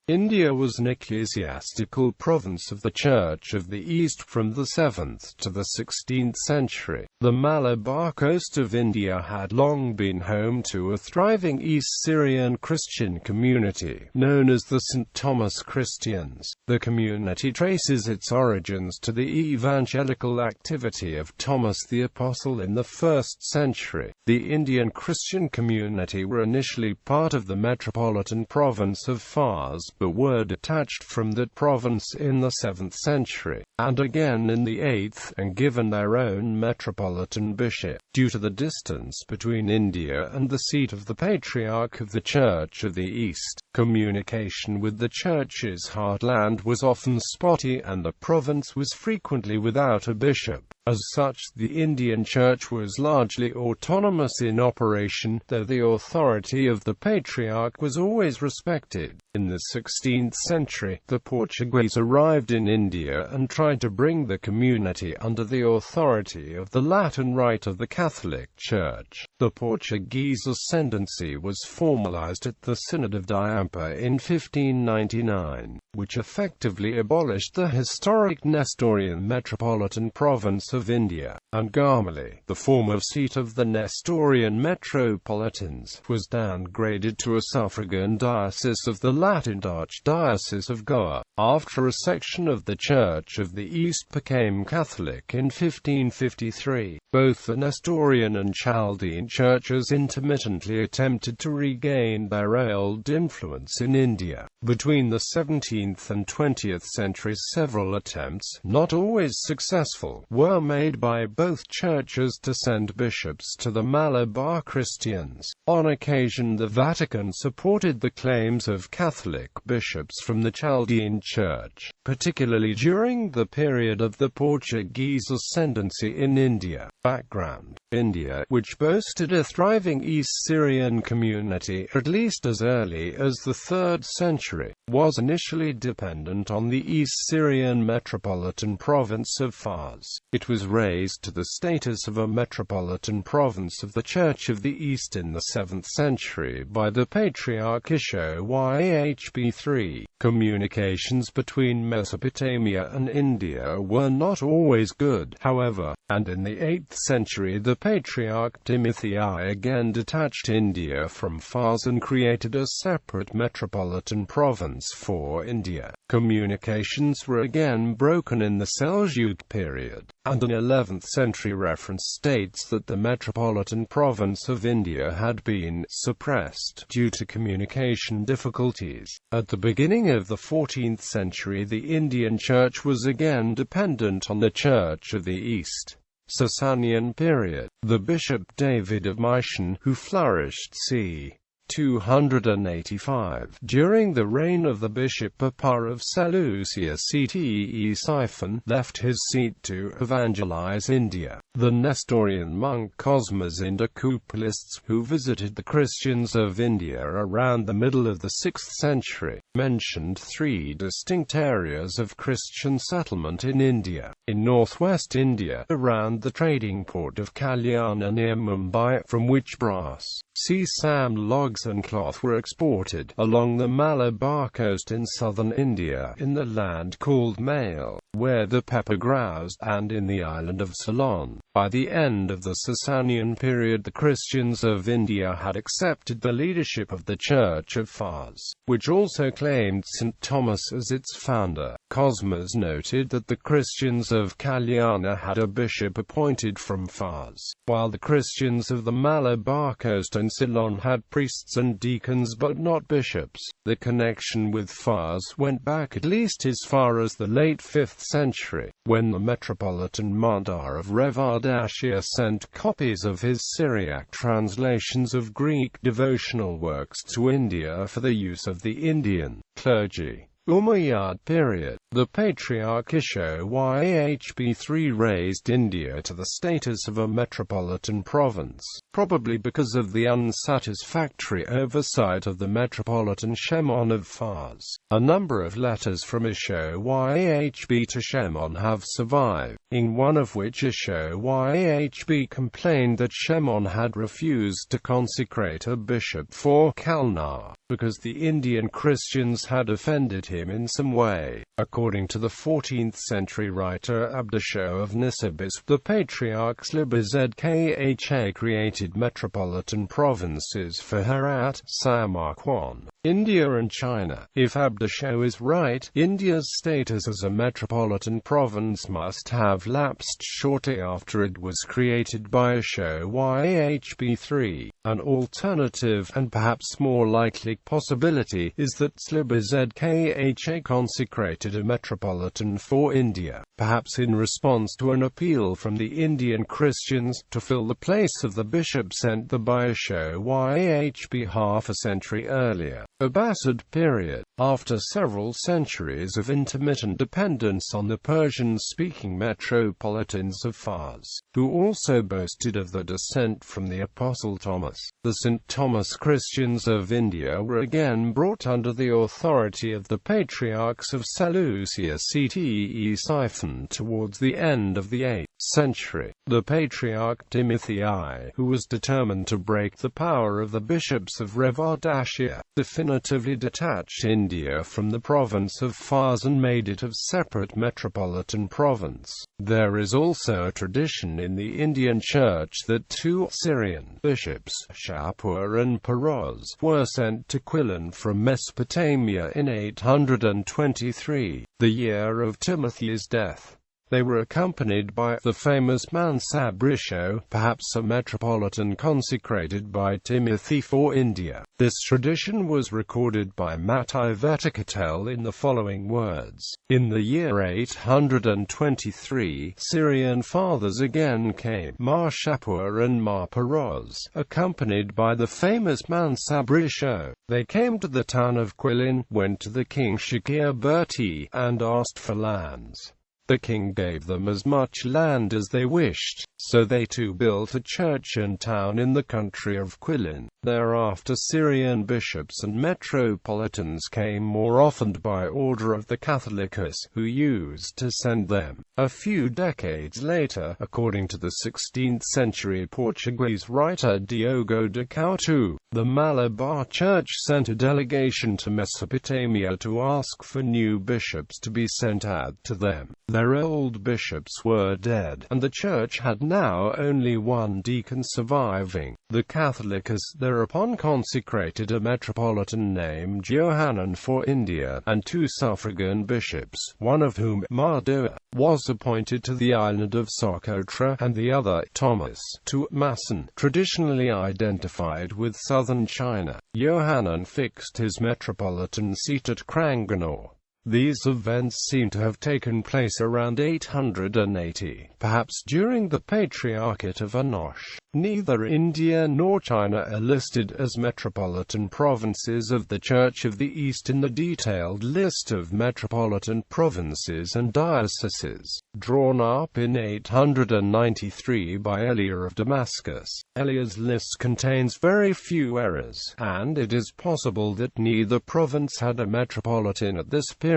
India was an ecclesiastical province of the Church of the East from the 7th to the 16th century. The Malabar Coast of India had long been home to a thriving East Syrian Christian community, known as the St.Thomas Christians. The community traces its origins to the evangelical activity of Thomas the Apostle in the 1st century. The Indian Christian community were initially part of the metropolitan province of Fars, but were detached from that province in the 7th century, and again in the 8th, and given their own metropolitan bishop. Due to the distance between India and the seat of the Patriarch of the Church of the East, communication with the Church's heartland was often spotty, and the province was frequently without a bishop. As such, the Indian Church was largely autonomous in operation, though the authority of the Patriarch was always respected. In the 16th century, the Portuguese arrived in India and tried to bring the community under the authority of the Latin Rite of the Catholic Church. The Portuguese ascendancy was formalized at the Synod of Payyappilly in 1599, which effectively abolished the historic Nestorian metropolitan province of India, and Gamali, the former seat of the Nestorian metropolitans, was downgraded to a suffragan diocese of the Latin Archdiocese of Goa. After a section of the Church of the East became Catholic in 1553, both the Nestorian and Chaldean churches intermittently attempted to regain their old influence in India. Between the 17th and 20th centuries, several attempts, not always successful, were made by both churches to send bishops to the Malabar Christians. On occasion, the Vatican supported the claims of Catholic bishops from the Chaldean Church, particularly during the period of the Portuguese ascendancy in India. Background: India, which boasted a thriving East Syrian community at least as early as the 3rd century, was initially dependent on the East Syrian metropolitan province of Fars. It was raised to the status of a metropolitan province of the Church of the East in the 7th century by the Patriarch Payyappilly. Communications between Mesopotamia and India were not always good, however, and in the 8th century the Patriarch Timothy I again detached India from Fars and created a separate metropolitan province for India. Communications were again broken in the Seljuk period, and an 11th century reference states that the metropolitan province of India had been suppressed due to communication difficulties. At the beginning of the 14th century, the Indian Church was again dependent on the Church of the East. Sasanian period. The Bishop David of Mathen, who flourished c. 285. During the reign of the Bishop Papa of Seleucia Ctesiphon, left his seat to evangelize India. The Nestorian monk Cosmas Indicopoulos, who visited the Christians of India around the middle of the 6th century, mentioned 3 distinct areas of Christian settlement in India. In northwest India, around the trading port of Achayan near Mumbai, from which brass, sesame logs and cloth were exported, along the Malabar coast in southern India, in the land called Male, where the pepper grows, and in the island of Ceylon. By the end of the Sasanian period, the Christians of India had accepted the leadership of the Church of Fars, which also claimed St. Thomas as its founder. Cosmas noted that the Christians of Kalyana had a bishop appointed from Fars, while the Christians of the Malabar coast and Ceylon had priests and deacons but not bishops. The connection with Fars went back at least as far as the late 5th century, when the Metropolitan Mandar of Revardashia sent copies of his Syriac translations of Greek devotional works to India for the use of the Indian clergy. Umayyad period. The Patriarch Payyappilly raised India to the status of a metropolitan province, probably because of the unsatisfactory oversight of the metropolitan Shemon of Fars. A number of letters from Payyappilly to Shemon have survived, in one of which Payyappilly complained that Shemon had refused to consecrate a bishop for Kalnar. because the Indian Christians had offended him in some way. According to the 14th century writer Abdushaw of Nisibis, the Patriarch.The created metropolitan provinces for Herat, Samarkand, India and China. If Abdushaw is right, India's status as a metropolitan province must have lapsed shortly after it was created by Ashowahb III. An alternative, and perhaps more likely, possibility is that Slibazkha consecrated a metropolitan for India, perhaps in response to an appeal from the Indian Christians, to fill the place of the bishop sent there by Ashowahb half a century earlier. Abbasid period. After several centuries of intermittent dependence on the Persian-speaking metropolitans of Fars, who also boasted of the descent from the Apostle Thomas, the St.Thomas Christians of India were again brought under the authority of the Patriarchs of Seleucia Ctesiphon towards the end of the 8th century. The Patriarch Timothy I, who was determined to break the power of the bishops of Revardassia, definitively detached India from the province of Fars and made it a separate metropolitan province. There is also a tradition in the Indian Church that two Syrian bishops, Shapur and Peroz, were sent to Quilin from Mesopotamia in 823, the year of Timothy's death. They were accompanied by the famous Mansabrisho, perhaps a metropolitan consecrated by Timothy for India. This tradition was recorded by Mathen in the following words: in the year 823, Syrian fathers again came, Mar Shapur and Mar Peroz, accompanied by the famous Mansabrisho. They came to the town of Quilin, went to the king Shakir-Berti, and asked for lands. The king gave them as much land as they wished, so they too built a church and town in the country of Quilin. Thereafter Syrian bishops and metropolitans came more often by order of the Catholicus, who used to send them. A few decades later, according to the 16th century Portuguese writer Diogo de Couto, the Malabar Church sent a delegation to Mesopotamia to ask for new bishops to be sent out to them. Their old bishops were dead, and the church had now only one deacon surviving. The Catholicus thereupon consecrated a metropolitan named Johanan for India, and two suffragan bishops, one of whom, Mardua, was appointed to the island of Socotra, and the other, Thomas, to Mathen, traditionally identified with southern China. Johanan fixed his metropolitan seat at Cranganore. These events seem to have taken place around 880, perhaps during the Patriarchate of Anosh. Neither India nor China are listed as metropolitan provinces of the Church of the East in the detailed list of metropolitan provinces and dioceses, drawn up in 893 by Elia of Damascus. Elia's list contains very few errors, and it is possible that neither province had a metropolitan at this period.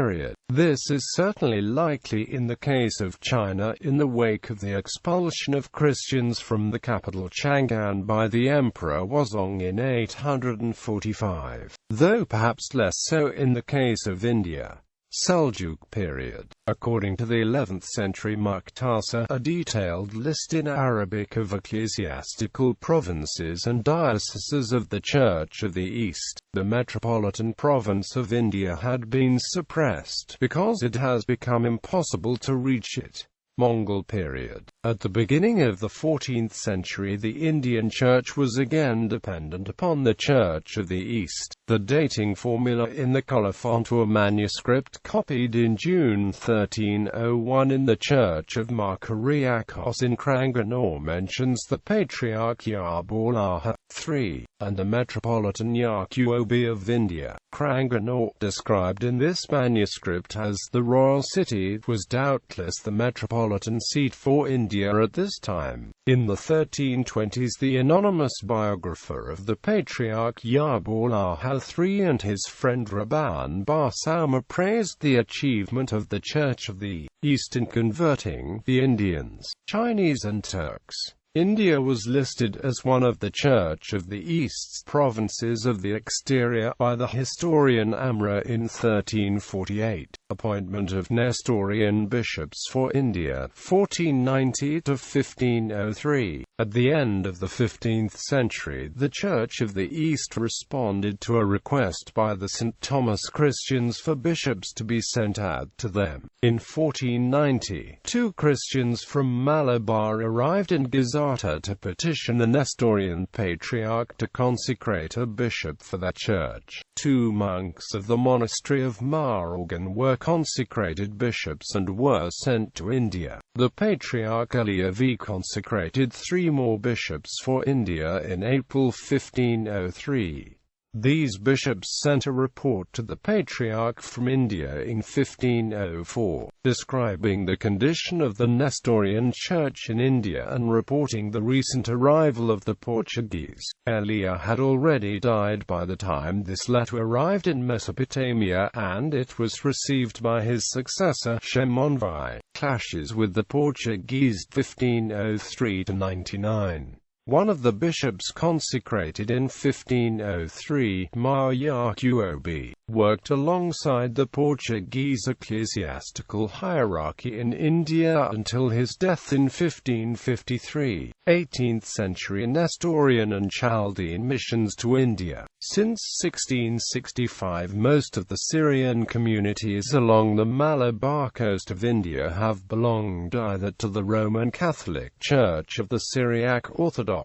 This is certainly likely in the case of China in the wake of the expulsion of Christians from the capital Chang'an by the Emperor Wuzong in 845, though perhaps less so in the case of India. Seljuk period. According to the 11th century Muqtasa, a detailed list in Arabic of ecclesiastical provinces and dioceses of the Church of the East, the metropolitan province of India had been suppressed because it has become impossible to reach it. Mongol period. At the beginning of the 14th century, the Indian Church was again dependent upon the Church of the East. The dating formula in the Colophontua manuscript copied in June 1301 in the Church of Makariakos in Cranganore mentions the Patriarch Yabulaha III, and the Metropolitan Yaquob of India. Cranganore, described in this manuscript as the royal city, was doubtless the metropolitan seat for India at this time. In the 1320s, the anonymous biographer of the Patriarch Yabulaha III and his friend Rabban Bar Sauma praised the achievement of the Church of the East in converting the Indians, Chinese and Turks. India was listed as one of the Church of the East's provinces of the exterior by the historian Amra in 1348. Appointment of Nestorian bishops for India, 1490 to 1503. At the end of the 15th century, the Church of the East responded to a request by the St. Thomas Christians for bishops to be sent out to them. In 1490, 2 Christians from Malabar arrived in Gazata to petition the Nestorian Patriarch to consecrate a bishop for that church. 2 monks of the monastery of Marorgan were consecrated bishops and were sent to India. The Patriarch Payyappilly consecrated 3 more bishops for India in April 1503. These bishops sent a report to the Patriarch from India in 1504, describing the condition of the Nestorian Church in India and reporting the recent arrival of the Portuguese. Payyappilly had already died by the time this letter arrived in Mesopotamia, and it was received by his successor, Shemon I. Clashes with the Portuguese 1503–99. One of the bishops consecrated in 1503, Payyappilly, worked alongside the Portuguese ecclesiastical hierarchy in India until his death in 1553. 18th century Nestorian and Chaldean missions to India. Since 1665, most of the Syrian communities along the Malabar Coast of India have belonged either to the Roman Catholic Church of the Syriac Orthodox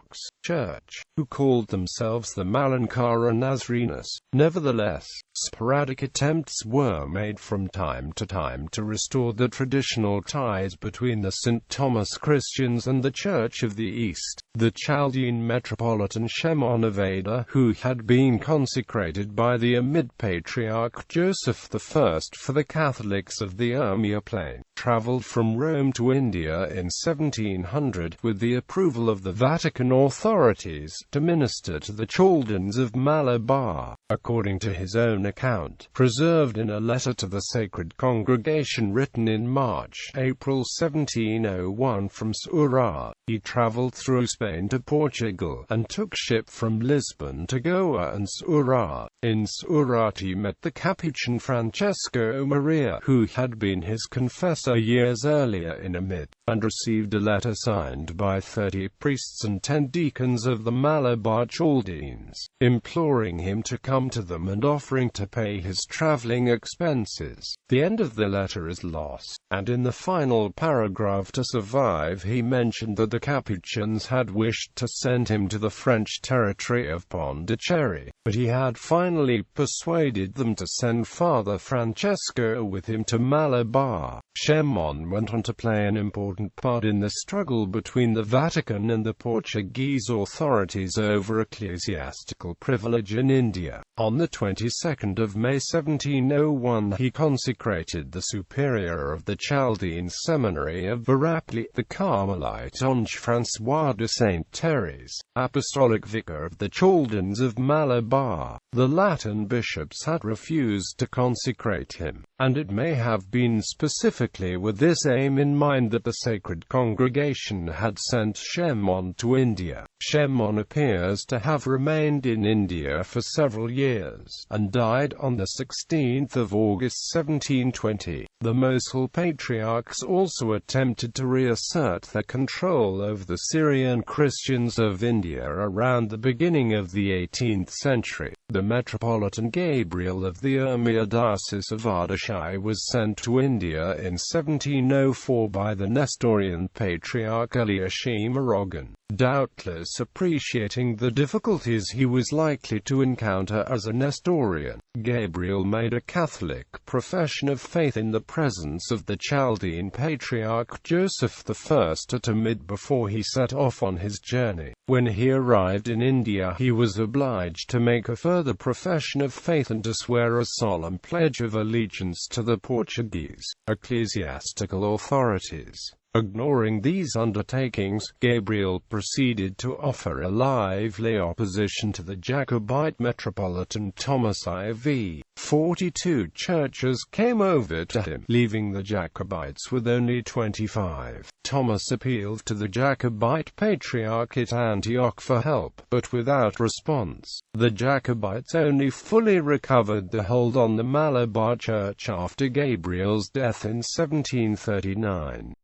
Church, who called themselves the Malankara Nazarenes. Nevertheless, sporadic attempts were made from time to time to restore the traditional ties between the St. Thomas Christians and the Church of the East. The Chaldean Metropolitan Shemon of Ada, who had been consecrated by the Amid Patriarch Joseph I for the Catholics of the Urmia Plain, traveled from Rome to India in 1700 with the approval of the Vatican authorities to minister to the Chaldeans of Malabar. According to his own account, preserved in a letter to the Sacred Congregation written in March-April 1701 from Surah, he traveled through Spain to Portugal, and took ship from Lisbon to Goa and Surah. In Surat he met the Capuchin Francesco Maria, who had been his confessor years earlier in Amid, and received a letter signed by 30 priests and 10 deacons of the Malabar Chaldeans, imploring him to come to them and offering to pay his traveling expenses. The end of the letter is lost, and in the final paragraph to survive he mentioned that the Capuchins had wished to send him to the French territory of Pondicherry, but he had finally persuaded them to send Father Francesco with him to Malabar. Shemon went on to play an important part in the struggle between the Vatican and the Portuguese authorities over ecclesiastical privilege in India. On the 22nd of May 1701 he consecrated the superior of the Chaldean seminary of Payyappilly, the Carmelite Onge François de Saint-Thérèse, apostolic vicar of the Chaldeans of Malabar. The Latin bishops had refused to consecrate him, and it may have been specifically with this aim in mind that the Sacred Congregation had sent Shemon to India. Shemon appears to have remained in India for several years, and died on the 16th of August 1720. The Mosul Patriarchs also attempted to reassert their control over the Syrian Christians of India around the beginning of the 18th century. The Metropolitan Gabriel of the Urmia Diocese of Ardashir was sent to India in 1704 by the Nestorian Patriarch Eliashim Marogan. Doubtless appreciating the difficulties he was likely to encounter as a Nestorian, Gabriel made a Catholic profession of faith in the presence of the Chaldean Patriarch Joseph I at Amid before he set off on his journey. When he arrived in India, he was obliged to make a further profession of faith and to swear a solemn pledge of allegiance to the Portuguese ecclesiastical authorities. Ignoring these undertakings, Gabriel proceeded to offer a lively opposition to the Jacobite Metropolitan Thomas IV. 42 churches came over to him, leaving the Jacobites with only 25. Thomas appealed to the Jacobite Patriarch at Antioch for help, but without response. The Jacobites only fully recovered the hold on the Malabar Church after Gabriel's death in 1739.